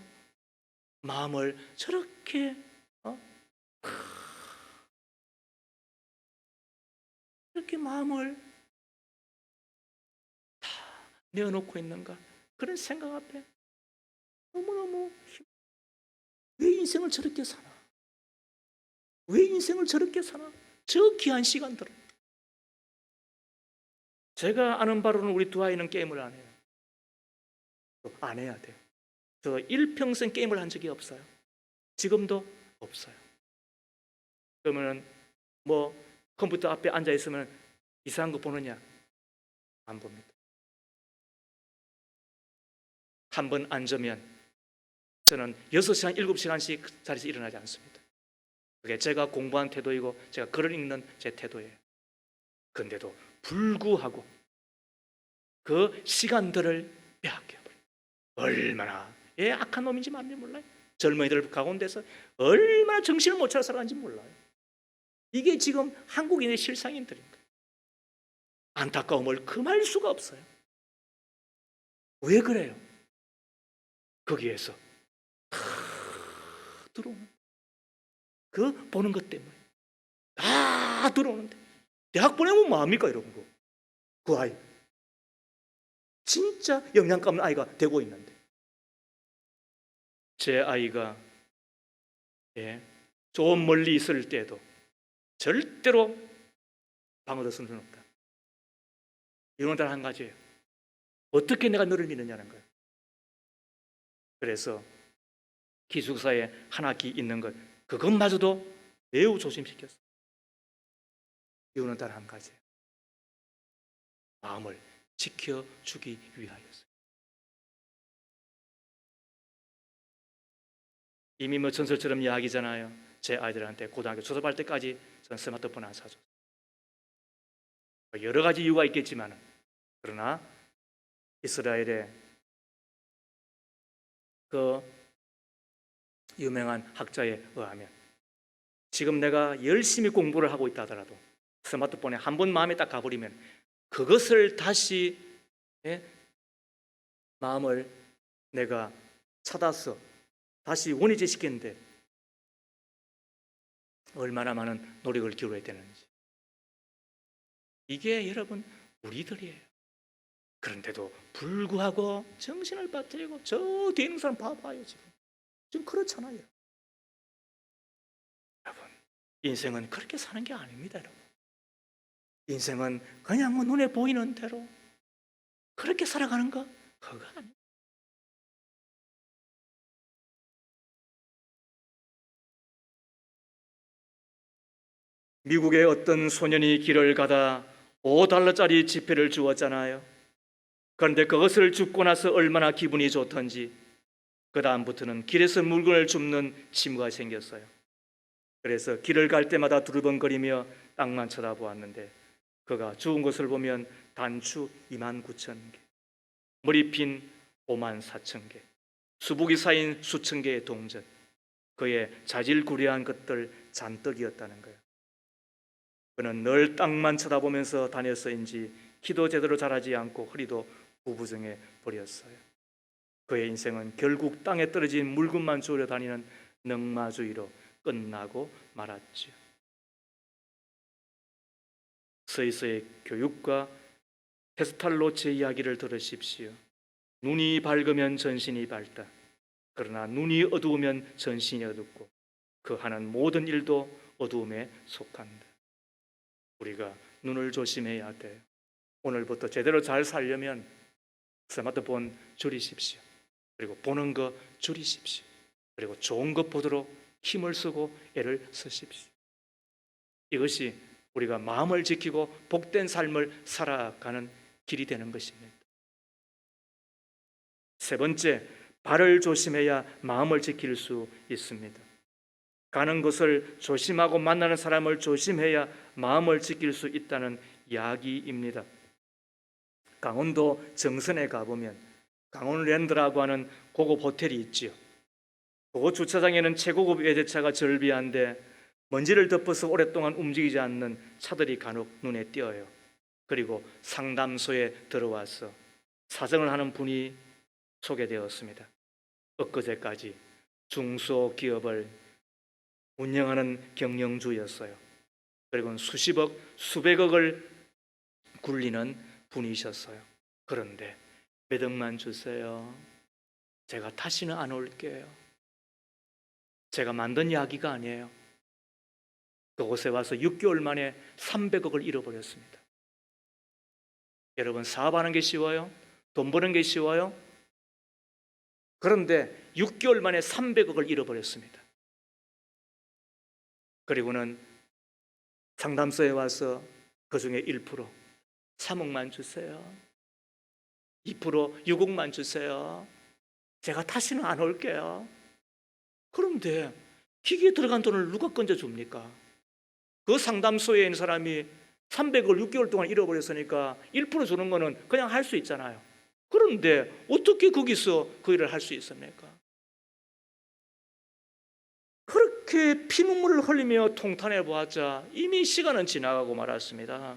마음을 저렇게 그렇게 마음을 다 내어놓고 있는가, 그런 생각 앞에 너무너무 왜 인생을 저렇게 사나? 왜 인생을 저렇게 사나? 저 귀한 시간들을. 제가 아는 바로는 우리 두 아이는 게임을 안 해요. 안 해야 돼요. 저 일평생 게임을 한 적이 없어요. 지금도 없어요. 그러면은 뭐 컴퓨터 앞에 앉아 있으면 이상한 거 보느냐? 안 봅니다. 한 번 앉으면 저는 6시간, 7시간씩 그 자리에서 일어나지 않습니다. 그게 제가 공부한 태도이고 제가 글을 읽는 제 태도예요. 그런데도 불구하고 그 시간들을 빼앗겨버려요. 얼마나 악한 놈인지 말인지 몰라요. 젊은이들 가운데서 얼마나 정신을 못 차려 살아가는지 몰라요. 이게 지금 한국인의 실상인들인 거예요. 안타까움을 금할 수가 없어요. 왜 그래요? 거기에서 들어오는 그 보는 것 때문에 다 들어오는데 대학 보내면 뭐합니까 여러분? 그 아이 진짜 영양가 없는 아이가 되고 있는데, 제 아이가 좀 멀리 있을 때도 절대로 방어될 수는 없다. 이런 단 한 가지예요. 어떻게 내가 너를 믿느냐는 거예요. 그래서 기숙사에 한 학기 있는 것, 그것마저도 매우 조심시켰어요. 이유는 단 한 가지예요. 마음을 지켜주기 위하여서. 이미 뭐 전설처럼 이야기잖아요. 제 아이들한테 고등학교 졸업할 때까지 전 스마트폰 안 사줬어요. 여러 가지 이유가 있겠지만, 그러나 이스라엘의 그 유명한 학자에 의하면 지금 내가 열심히 공부를 하고 있다 하더라도 스마트폰에 한 번 마음에 딱 가버리면 그것을 다시 마음을 내가 찾아서 다시 원위치시키는데 얼마나 많은 노력을 기울여야 되는지. 이게 여러분 우리들이에요. 그런데도 불구하고 정신을 빠뜨리고 저 뒤에 있는 사람 봐봐요. 지금 그렇잖아요. 여러분, 인생은 그렇게 사는 게 아닙니다. 여러분, 인생은 그냥 뭐 눈에 보이는 대로 그렇게 살아가는 거 그거 아니에요. 미국의 어떤 소년이 길을 가다 $5짜리 지폐를 주었잖아요. 그런데 그것을 줍고 나서 얼마나 기분이 좋던지 그 다음부터는 길에서 물건을 줍는 취미가 생겼어요. 그래서 길을 갈 때마다 두리번거리며 땅만 쳐다보았는데 그가 주운 것을 보면 단추 29,000개, 머리핀 54,000개, 수북이 쌓인 수천 개의 동전, 그의 자질구레한 것들 잔뜩이었다는 거예요. 그는 늘 땅만 쳐다보면서 다녔어인지 키도 제대로 자라지 않고 허리도 구부정해 버렸어요. 그의 인생은 결국 땅에 떨어진 물건만 주우려 다니는 넝마주의로 끝나고 말았죠. 스위스의 교육가 페스탈로치의 이야기를 들으십시오. 눈이 밝으면 전신이 밝다. 그러나 눈이 어두우면 전신이 어둡고 그 하는 모든 일도 어두움에 속한다. 우리가 눈을 조심해야 돼요. 오늘부터 제대로 잘 살려면 스마트폰 줄이십시오. 그리고 보는 거 줄이십시오. 그리고 좋은 것 보도록 힘을 쓰고 애를 쓰십시오. 이것이 우리가 마음을 지키고 복된 삶을 살아가는 길이 되는 것입니다. 세 번째, 발을 조심해야 마음을 지킬 수 있습니다. 가는 것을 조심하고 만나는 사람을 조심해야 마음을 지킬 수 있다는 이야기입니다. 강원도 정선에 가보면 강원랜드라고 하는 고급 호텔이 있지요. 그 주차장에는 최고급 외제차가 절비한데 먼지를 덮어서 오랫동안 움직이지 않는 차들이 간혹 눈에 띄어요. 그리고 상담소에 들어와서 사정을 하는 분이 소개되었습니다. 엊그제까지 중소기업을 운영하는 경영주였어요. 그리고 수십억, 수백억을 굴리는 분이셨어요. 그런데 몇 억만 주세요. 제가 다시는 안 올게요. 제가 만든 이야기가 아니에요. 그곳에 와서 6개월 만에 300억을 잃어버렸습니다. 여러분, 사업하는 게 쉬워요? 돈 버는 게 쉬워요? 그런데 6개월 만에 300억을 잃어버렸습니다. 그리고는 상담소에 와서 그 중에 1%, 3억만 주세요. 2%, 6억만 주세요. 제가 다시는 안 올게요. 그런데 기계에 들어간 돈을 누가 건져줍니까? 그 상담소에 있는 사람이 300을 6개월 동안 잃어버렸으니까 1% 주는 거는 그냥 할 수 있잖아요. 그런데 어떻게 거기서 그 일을 할 수 있습니까? 그렇게 피눈물을 흘리며 통탄해 보았자 이미 시간은 지나가고 말았습니다.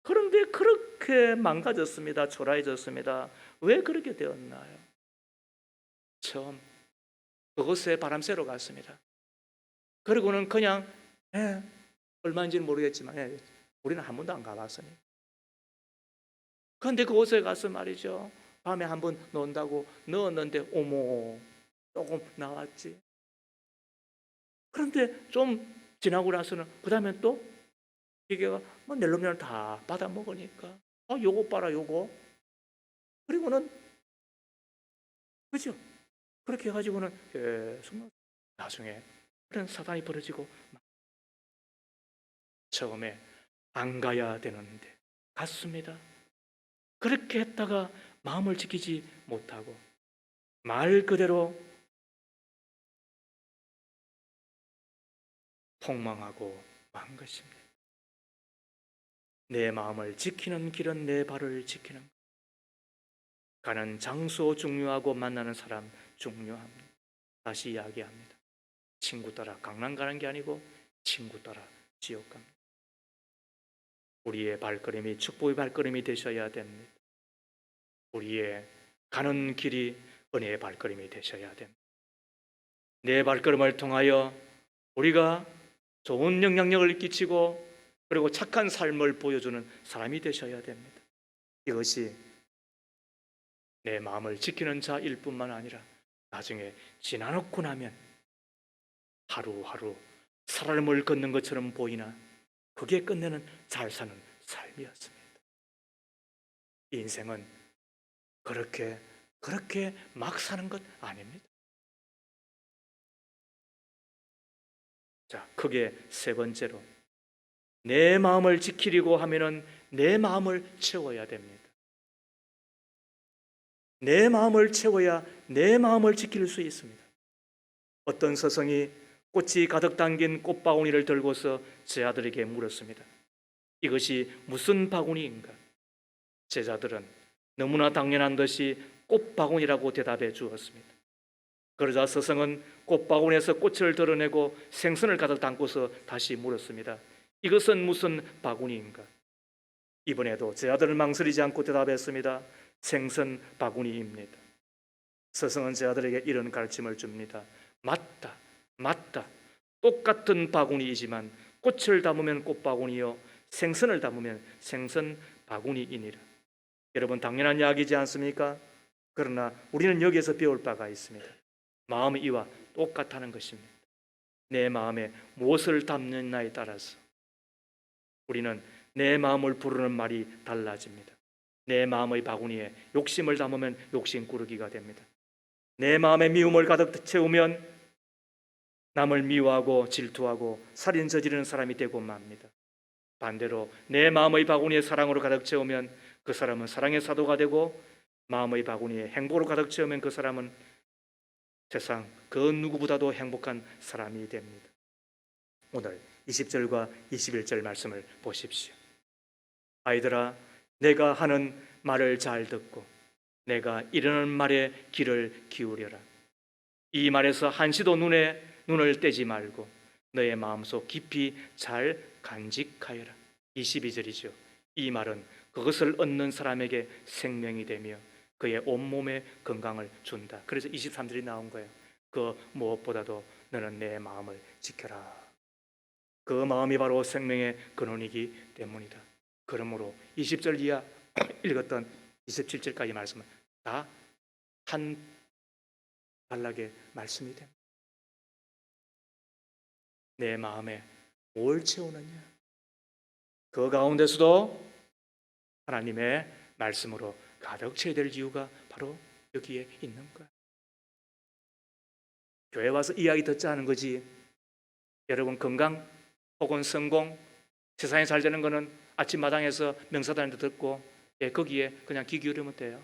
그런데 그렇게 망가졌습니다. 초라해졌습니다. 왜 그렇게 되었나요? 처음 그곳에 바람 쐬러 갔습니다. 그리고는 그냥 얼마인지는 모르겠지만 우리는 한 번도 안 가봤으니. 그런데 그곳에 가서 말이죠, 밤에 한 번 넣는다고 넣었는데 어머 조금 나왔지. 그런데 좀 지나고 나서는 그 다음에 또 기계가 뭐 낼놈을 다 받아 먹으니까 요거 봐라 요거. 그리고는 그죠? 그렇게 해가지고는 계속 나중에 그런 사단이 벌어지고, 처음에 안 가야 되는데 갔습니다. 그렇게 했다가 마음을 지키지 못하고 말 그대로 폭망하고 만 것입니다. 내 마음을 지키는 길은 내 발을 지키는 것. 가는 장소 중요하고 만나는 사람 중요합니다. 다시 이야기합니다. 친구 따라 강남 가는 게 아니고 친구 따라 지옥 갑니다. 우리의 발걸음이 축복의 발걸음이 되셔야 됩니다. 우리의 가는 길이 은혜의 발걸음이 되셔야 됩니다. 내 발걸음을 통하여 우리가 좋은 영향력을 끼치고 그리고 착한 삶을 보여주는 사람이 되셔야 됩니다. 이것이 내 마음을 지키는 자일 뿐만 아니라 나중에 지나놓고 나면 하루하루 살아남을 걷는 것처럼 보이나 그게 끝내는 잘 사는 삶이었습니다. 인생은 그렇게 막 사는 것 아닙니다. 자, 크게 세 번째로, 내 마음을 지키려고 하면은 내 마음을 채워야 됩니다. 내 마음을 채워야 내 마음을 지킬 수 있습니다. 어떤 서성이 꽃이 가득 담긴 꽃바구니를 들고서 제자들에게 물었습니다. 이것이 무슨 바구니인가? 제자들은 너무나 당연한 듯이 꽃바구니라고 대답해 주었습니다. 그러자 서성은 꽃바구니에서 꽃을 드러내고 생선을 가득 담고서 다시 물었습니다. 이것은 무슨 바구니인가? 이번에도 제자들은 망설이지 않고 대답했습니다. 생선 바구니입니다. 서성은 제자들에게 이런 가르침을 줍니다. 맞다. 똑같은 바구니이지만 꽃을 담으면 꽃바구니요 생선을 담으면 생선 바구니이니라. 여러분, 당연한 이야기지 않습니까? 그러나 우리는 여기에서 배울 바가 있습니다. 마음이 이와 똑같다는 것입니다. 내 마음에 무엇을 담느냐에 따라서 우리는 내 마음을 부르는 말이 달라집니다. 내 마음의 바구니에 욕심을 담으면 욕심꾸러기가 됩니다. 내 마음에 미움을 가득 채우면 남을 미워하고 질투하고 살인 저지르는 사람이 되고 맙니다. 반대로 내 마음의 바구니에 사랑으로 가득 채우면 그 사람은 사랑의 사도가 되고, 마음의 바구니에 행복으로 가득 채우면 그 사람은 세상 그 누구보다도 행복한 사람이 됩니다. 오늘 20절과 21절 말씀을 보십시오. 아이들아, 내가 하는 말을 잘 듣고 내가 이르는 말에 귀를 기울여라. 이 말에서 한시도 눈을 떼지 말고 너의 마음속 깊이 잘 간직하여라. 22절이죠. 이 말은 그것을 얻는 사람에게 생명이 되며 그의 온몸에 건강을 준다. 그래서 23절이 나온 거예요. 그 무엇보다도 너는 내 마음을 지켜라. 그 마음이 바로 생명의 근원이기 때문이다. 그러므로 20절 이하 읽었던 27절까지 말씀은 다 한 단락의 말씀이 됩니다. 내 마음에 뭘 채우느냐? 그 가운데서도 하나님의 말씀으로 가득 채워야 될 이유가 바로 여기에 있는 거야. 교회 와서 이야기 듣자 하는 거지. 여러분 건강 혹은 성공, 세상에 잘 되는 거는 아침마당에서 명사단도 듣고 거기에 그냥 귀 기울이면 돼요.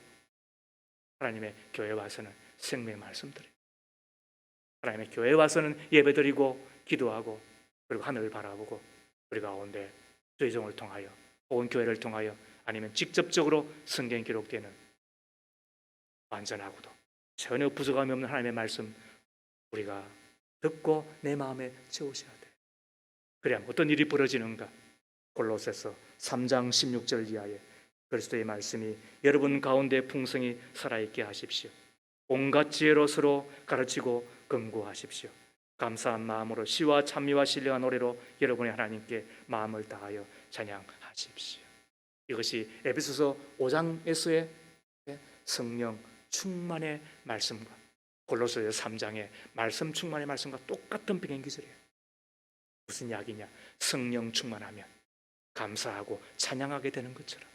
하나님의 교회 와서는 생명의 말씀 드려요. 하나님의 교회 와서는 예배드리고 기도하고 그리고 하늘을 바라보고 우리 가운데 조희종을 통하여 혹은 교회를 통하여 아니면 직접적으로 성경에 기록되는 완전하고도 전혀 부족함이 없는 하나님의 말씀 우리가 듣고 내 마음에 채우셔야 돼요. 그래야 어떤 일이 벌어지는가? 골로새서 3장 16절 이하에 그리스도의 말씀이 여러분 가운데 풍성히 살아있게 하십시오. 온갖 지혜로 서로 가르치고 권고하십시오. 감사한 마음으로 시와 찬미와 신령한 노래로 여러분의 하나님께 마음을 다하여 찬양하십시오. 이것이 에베소서 5장에서의 성령 충만의 말씀과 골로새서 3장의 말씀 충만의 말씀과 똑같은 병행 기술이에요. 무슨 이야기냐? 성령 충만하면 감사하고 찬양하게 되는 것처럼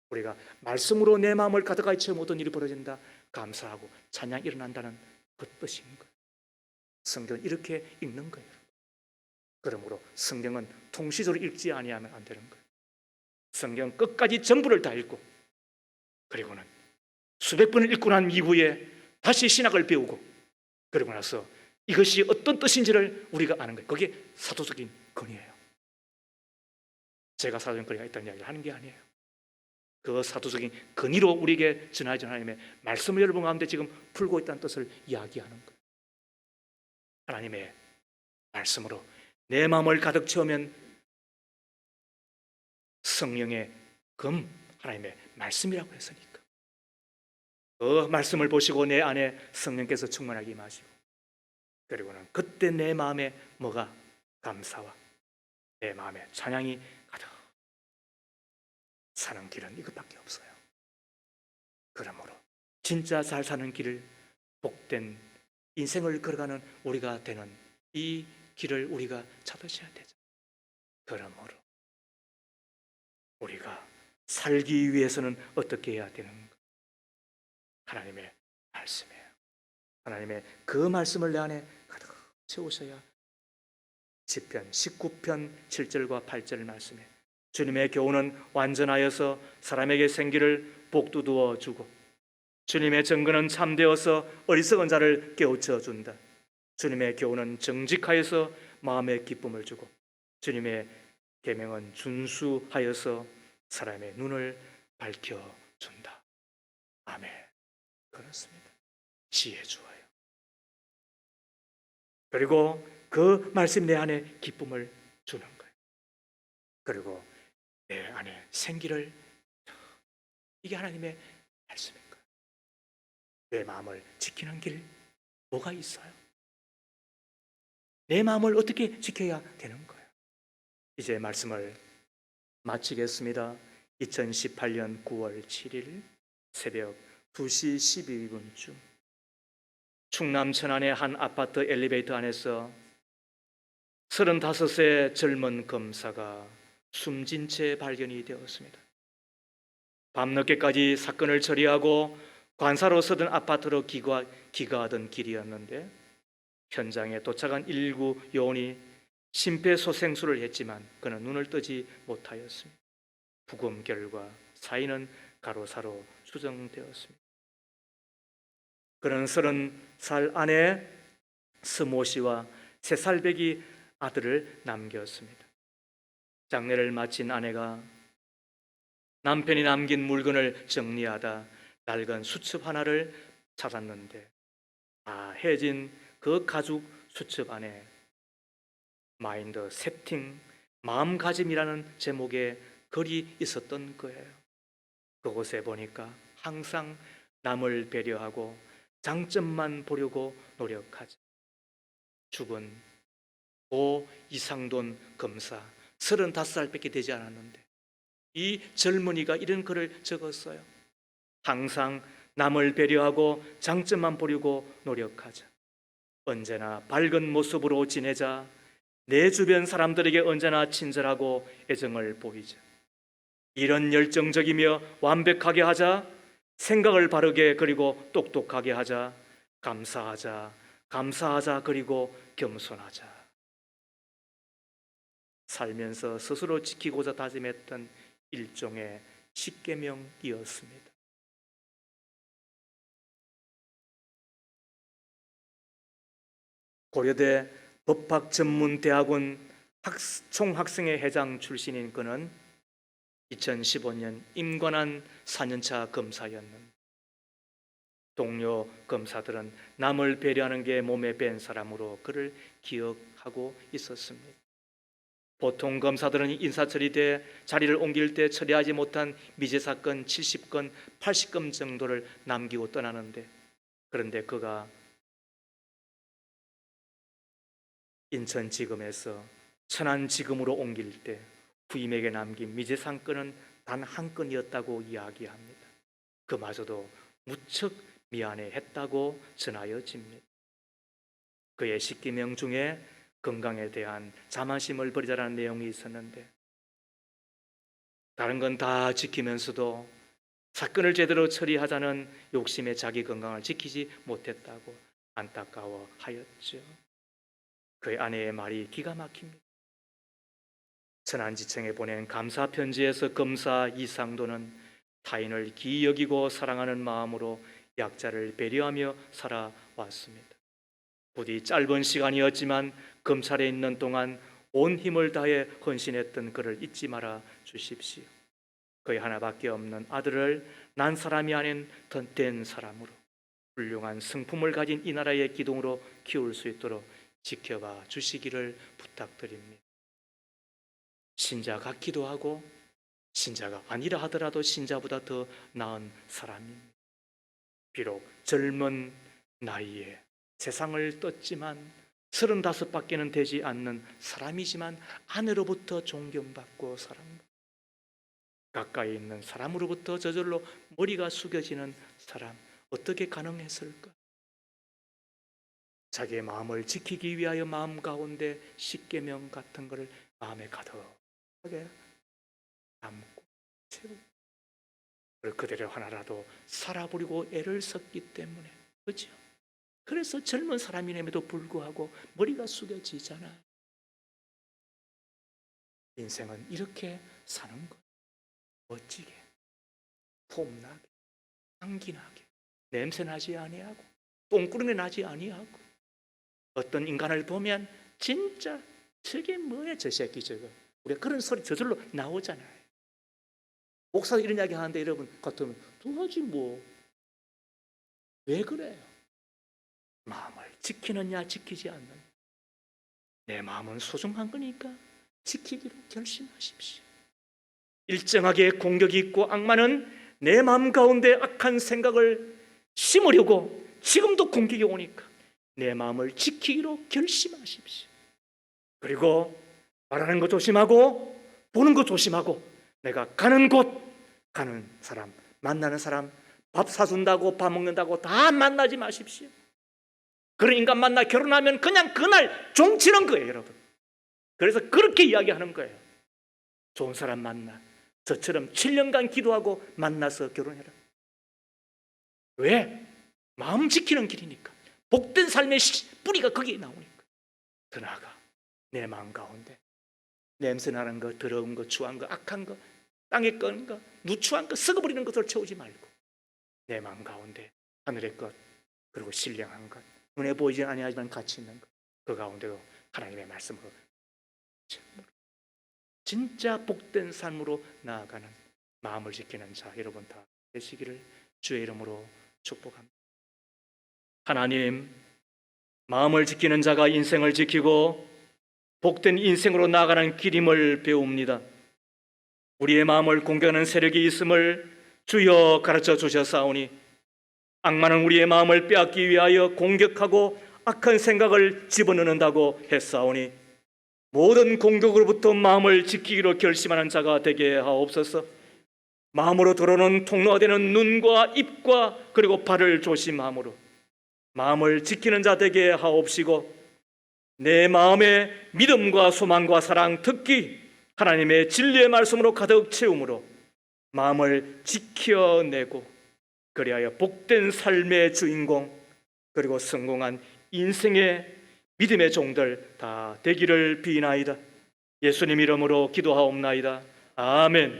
우리가 말씀으로 내 마음을 가득하게 채우면 어떤 일이 벌어진다? 감사하고 찬양이 일어난다는 그 뜻인 거예요. 성경은 이렇게 읽는 거예요. 그러므로 성경은 통시적으로 읽지 아니하면 안 되는 거예요. 성경 끝까지 전부를 다 읽고 그리고는 수백 번을 읽고 난 이후에 다시 신학을 배우고 그러고 나서 이것이 어떤 뜻인지를 우리가 아는 거예요. 그게 사도적인 권위예요. 제가 사도적인 권위가 있다는 이야기를 하는 게 아니에요. 그 사도적인 권위로 우리에게 전하여진 하나님의 말씀을 여러분 가운데 지금 풀고 있다는 뜻을 이야기하는 거예요. 하나님의 말씀으로 내 마음을 가득 채우면 성령의 금 하나님의 말씀이라고 했으니까 그 말씀을 보시고 내 안에 성령께서 충만하게 임하시고 그리고는 그때 내 마음에 뭐가 감사와 내 마음에 찬양이 가득 사는 길은 이것밖에 없어요. 그러므로 진짜 잘 사는 길을 복된 인생을 걸어가는 우리가 되는 이 길을 우리가 찾으셔야 되죠. 그러므로 우리가 살기 위해서는 어떻게 해야 되는가? 하나님의 말씀이에요. 하나님의 그 말씀을 내 안에 가득 채우셔야 시편 19편 7절과 8절 말씀에 주님의 교훈은 완전하여서 사람에게 생기를 복두두어 주고 주님의 증거는 참되어서 어리석은 자를 깨우쳐 준다. 주님의 교훈은 정직하여서 마음의 기쁨을 주고 주님의 계명은 준수하여서 사람의 눈을 밝혀준다. 아멘. 그렇습니다. 지혜 주어요. 그리고 그 말씀 내 안에 기쁨을 주는 거예요. 그리고 내 안에 생기를 이게 하나님의 말씀인 거예요. 내 마음을 지키는 길 뭐가 있어요? 내 마음을 어떻게 지켜야 되는 거예요? 이제 말씀을 마치겠습니다. 2018년 9월 7일 새벽 2시 12분쯤 충남 천안의 한 아파트 엘리베이터 안에서 35세 젊은 검사가 숨진 채 발견이 되었습니다. 밤늦게까지 사건을 처리하고 관사로 서던 아파트로 귀가하던 길이었는데 현장에 도착한 119 요원이 심폐소생술을 했지만 그는 눈을 뜨지 못하였습니다. 부검 결과 사인은 가로사로 추정되었습니다. 그는 30살 아내 스모 씨와 3살배기 아들을 남겼습니다. 장례를 마친 아내가 남편이 남긴 물건을 정리하다 낡은 수첩 하나를 찾았는데 다 해진 그 가죽 수첩 안에 마인드 세팅, 마음가짐이라는 제목의 글이 있었던 거예요. 그곳에 보니까 항상 남을 배려하고 장점만 보려고 노력하자. 죽은 고 이상돈 검사 35살밖에 되지 않았는데 이 젊은이가 이런 글을 적었어요. 항상 남을 배려하고 장점만 보려고 노력하자. 언제나 밝은 모습으로 지내자. 내 주변 사람들에게 언제나 친절하고 애정을 보이자. 이런 열정적이며 완벽하게 하자. 생각을 바르게 그리고 똑똑하게 하자. 감사하자. 감사하자 그리고 겸손하자. 살면서 스스로 지키고자 다짐했던 일종의 십계명이었습니다. 고려대 법학전문대학원 총학생회 회장 출신인 그는 2015년 임관한 4년차 검사였는데 동료 검사들은 남을 배려하는 게 몸에 밴 사람으로 그를 기억하고 있었습니다. 보통 검사들은 인사처리돼 자리를 옮길 때 처리하지 못한 미제 사건 70건, 80건 정도를 남기고 떠나는데, 그런데 그가 인천지검에서 천안지검으로 옮길 때 후임에게 남긴 미제 사건은 단 한 건이었다고 이야기합니다. 그마저도 무척 미안해했다고 전하여집니다. 그의 십계명 중에 건강에 대한 자만심을 버리자라는 내용이 있었는데, 다른 건 다 지키면서도 사건을 제대로 처리하자는 욕심에 자기 건강을 지키지 못했다고 안타까워하였죠. 그의 아내의 말이 기가 막힙니다. 천안지청에 보낸 감사 편지에서 검사 이상도는 타인을 기이 여기고 사랑하는 마음으로 약자를 배려하며 살아왔습니다. 부디 짧은 시간이었지만 검찰에 있는 동안 온 힘을 다해 헌신했던 그를 잊지 말아 주십시오. 그의 하나밖에 없는 아들을 난 사람이 아닌 된 사람으로 훌륭한 성품을 가진 이 나라의 기둥으로 키울 수 있도록 지켜봐 주시기를 부탁드립니다. 신자 같기도 하고 신자가 아니라 하더라도 신자보다 더 나은 사람입니다. 비록 젊은 나이에 세상을 떴지만 35밖에는 되지 않는 사람이지만 아내로부터 존경받고 사랑받고 가까이 있는 사람으로부터 저절로 머리가 숙여지는 사람, 어떻게 가능했을까? 자기의 마음을 지키기 위하여 마음 가운데 십계명 같은 것을 마음에 가득하게 담고 채우고 그대로 하나라도 살아보려고 애를 썼기 때문에, 그렇죠? 그래서 젊은 사람임에도 불구하고 머리가 숙여지잖아요. 인생은 이렇게 사는 것. 멋지게, 폼나게, 향기나게, 냄새나지 아니하고 똥꾸러기 나지 아니하고, 어떤 인간을 보면 진짜 저게 뭐야 저 새끼 저거, 우리가 그런 소리 저절로 나오잖아요. 목사도 이런 이야기 하는데 여러분 같으면 도하지 뭐, 왜 그래요? 마음을 지키느냐 지키지 않느냐. 내 마음은 소중한 거니까 지키기로 결심하십시오. 일정하게 공격이 있고 악마는 내 마음 가운데 악한 생각을 심으려고 지금도 공격이 오니까 내 마음을 지키기로 결심하십시오. 그리고 말하는 거 조심하고 보는 거 조심하고 내가 가는 곳 가는 사람, 만나는 사람, 밥 사준다고 밥 먹는다고 다 만나지 마십시오. 그런 인간 만나 결혼하면 그냥 그날 종치는 거예요, 여러분. 그래서 그렇게 이야기하는 거예요. 좋은 사람 만나 저처럼 7년간 기도하고 만나서 결혼해라. 왜? 마음 지키는 길이니까. 복된 삶의 뿌리가 거기에 나오니까. 더 나아가 내 마음 가운데 냄새나는 거, 더러운 거, 추한 거, 악한 거, 땅에 끄는 거, 누추한 거, 썩어버리는 것을 채우지 말고 내 마음 가운데 하늘의 것, 그리고 신령한 것, 눈에 보이지 아니하지만 가치 있는 것, 그 가운데도 하나님의 말씀으로 진짜 복된 삶으로 나아가는 마음을 지키는 자 여러분 다 되시기를 주의 이름으로 축복합니다. 하나님, 마음을 지키는 자가 인생을 지키고 복된 인생으로 나아가는 길임을 배웁니다. 우리의 마음을 공격하는 세력이 있음을 주여 가르쳐 주셨사오니 악마는 우리의 마음을 빼앗기 위하여 공격하고 악한 생각을 집어넣는다고 했사오니 모든 공격으로부터 마음을 지키기로 결심하는 자가 되게 하옵소서. 마음으로 들어오는 통로가 되는 눈과 입과 그리고 발을 조심함으로 마음을 지키는 자 되게 하옵시고, 내 마음에 믿음과 소망과 사랑, 특히 하나님의 진리의 말씀으로 가득 채움으로 마음을 지켜내고 그리하여 복된 삶의 주인공 그리고 성공한 인생의 믿음의 종들 다 되기를 비나이다. 예수님 이름으로 기도하옵나이다. 아멘.